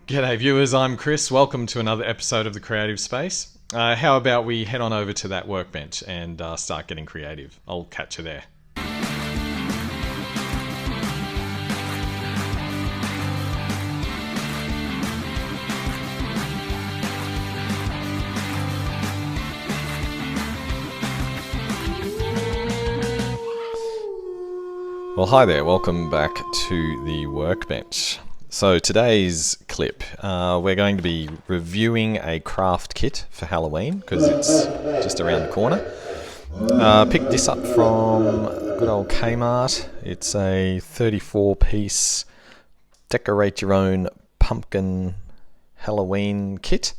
G'day viewers, I'm Chris. Welcome to another episode of The Creative Space. How about we head on over to that workbench and start getting creative? I'll catch you there. Well, hi there. Welcome back to the workbench. So today's clip, we're going to be reviewing a craft kit for Halloween because it's just around the corner. Picked this up from good old Kmart. It's a 34-piece decorate your own pumpkin Halloween kit.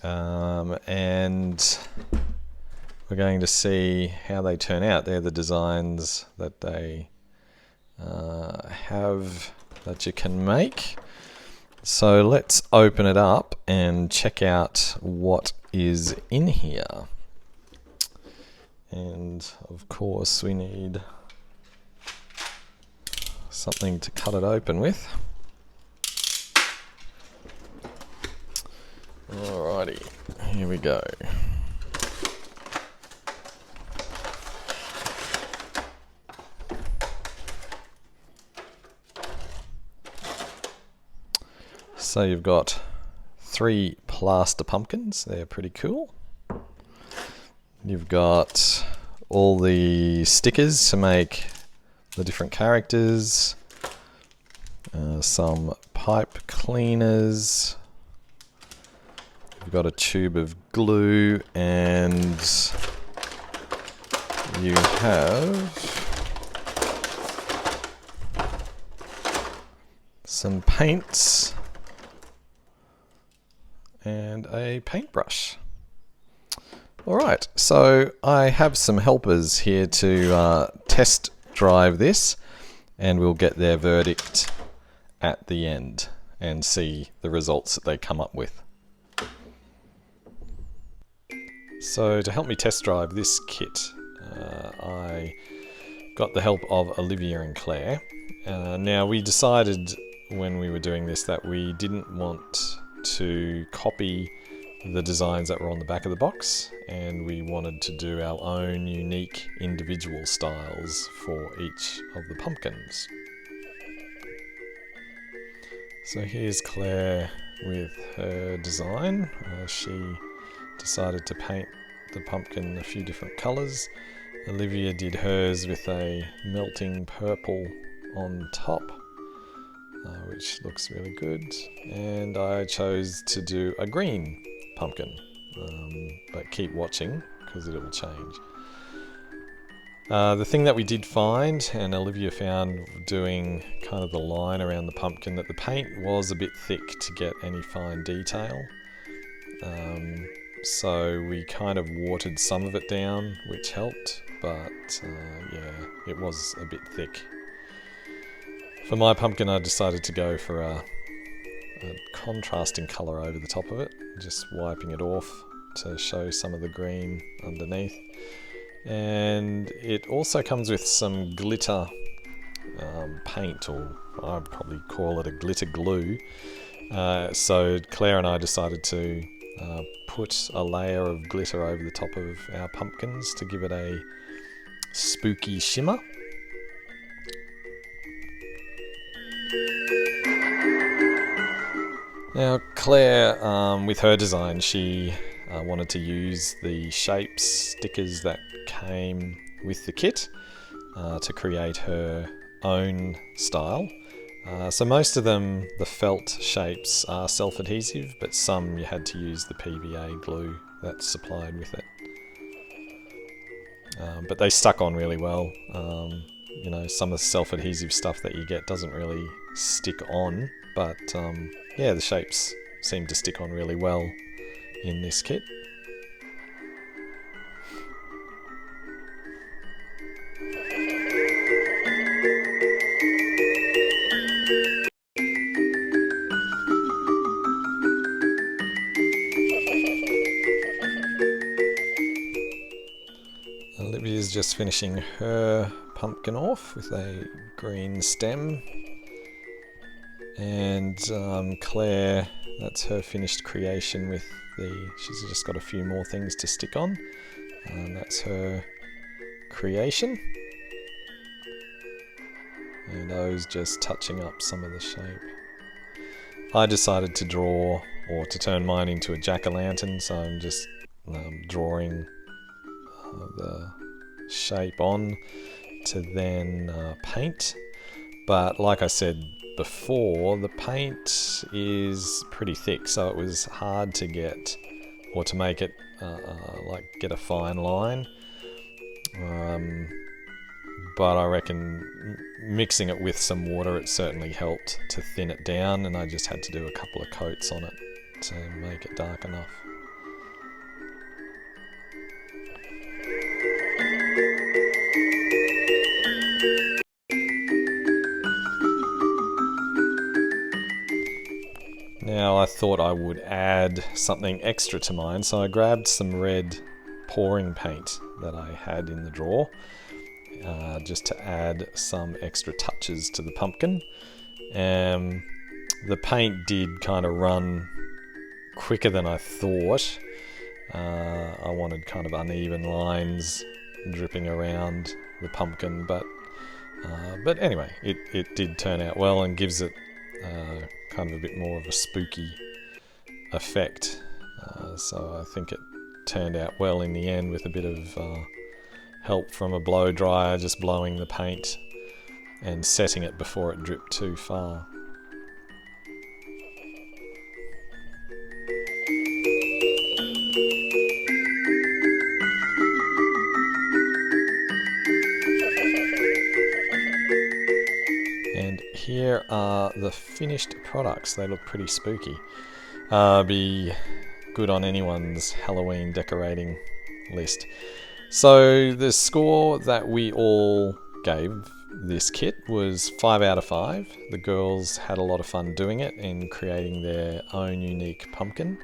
And we're going to see how they turn out. They're the designs that they have that you can make. So let's open it up and check out what is in here. And of course we need something to cut it open with. Alrighty, here we go. So you've got 3 plaster pumpkins, they're pretty cool. You've got all the stickers to make the different characters, some pipe cleaners, you've got a tube of glue, and you have some paints and a paintbrush. Alright, so I have some helpers here to test drive this, and we'll get their verdict at the end and see the results that they come up with. So to help me test drive this kit, I got the help of Olivia and Claire. Now we decided when we were doing this that we didn't want to copy the designs that were on the back of the box, and we wanted to do our own unique individual styles for each of the pumpkins. So here's Claire with her design. She decided to paint the pumpkin a few different colours. Olivia did hers with a melting purple on top, which looks really good, and I chose to do a green pumpkin, but keep watching because it'll change. The thing that we did find, and Olivia found doing kind of the line around the pumpkin, that the paint was a bit thick to get any fine detail, so we kind of watered some of it down, which helped, but yeah, it was a bit thick. For my pumpkin, I decided to go for a contrasting colour over the top of it, just wiping it off to show some of the green underneath. And it also comes with some glitter paint, or I'd probably call it a glitter glue. So Claire and I decided to put a layer of glitter over the top of our pumpkins to give it a spooky shimmer. Now Claire, with her design, she wanted to use the shapes stickers that came with the kit to create her own style. So most of them, the felt shapes, are self-adhesive, but some you had to use the PVA glue that's supplied with it. But they stuck on really well. You know, some of the self-adhesive stuff that you get doesn't really stick on, but yeah, the shapes seem to stick on really well in this kit. Olivia's just finishing her pumpkin off with a green stem. And Claire, that's her finished creation with she's just got a few more things to stick on. And that's her creation. And O's just touching up some of the shape. I decided to draw, or to turn mine into a jack-o'-lantern, so I'm just drawing the shape on to then paint. But like I said before, the paint is pretty thick, so it was hard to get, or to make it get a fine line. But I reckon mixing it with some water, it certainly helped to thin it down, and I just had to do a couple of coats on it to make it dark enough. Now I thought I would add something extra to mine, so I grabbed some red pouring paint that I had in the drawer, just to add some extra touches to the pumpkin. The paint did kind of run quicker than I thought. I wanted kind of uneven lines dripping around the pumpkin, but anyway, it did turn out well and gives it kind of a bit more of a spooky effect. So I think it turned out well in the end, with a bit of help from a blow dryer, just blowing the paint and setting it before it dripped too far. And here are the finished products. They look pretty spooky. Be good on anyone's Halloween decorating list. So the score that we all gave this kit was 5 out of 5. The girls had a lot of fun doing it and creating their own unique pumpkin.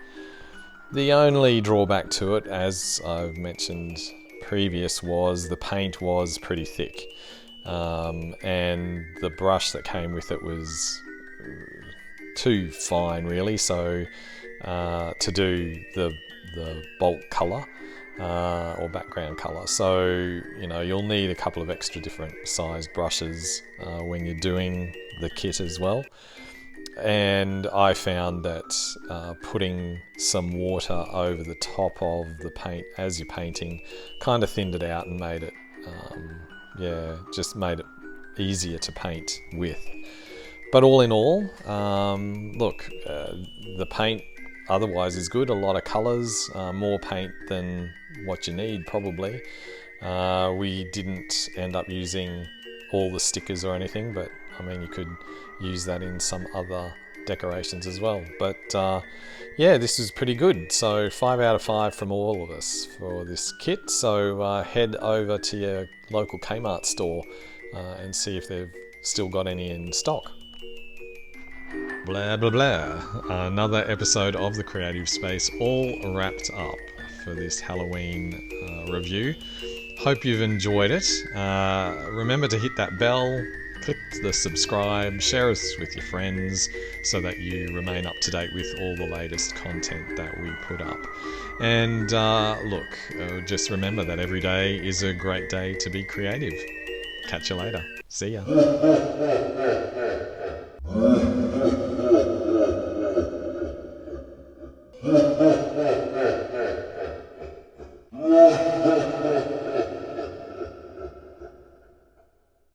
The only drawback to it, as I've mentioned previous, was the paint was pretty thick. And the brush that came with it was too fine, really, so to do the bulk colour or background colour. So, you'll need a couple of extra different sized brushes when you're doing the kit as well. And I found that putting some water over the top of the paint as you're painting kind of thinned it out and made it just made it easier to paint with. But all in all, the paint otherwise is good. A lot of colours, more paint than what you need probably. We didn't end up using all the stickers or anything, but I mean, you could use that in some other decorations as well. But this is pretty good. So 5 out of 5 from all of us for this kit. So head over to your local Kmart store and see if they've still got any in stock. Blah blah blah. Another episode of The Creative Space all wrapped up for this Halloween review. Hope you've enjoyed it. Remember to hit that bell, click the subscribe, share us with your friends so that you remain up to date with all the latest content that we put up. And just remember that every day is a great day to be creative. Catch you later. See ya.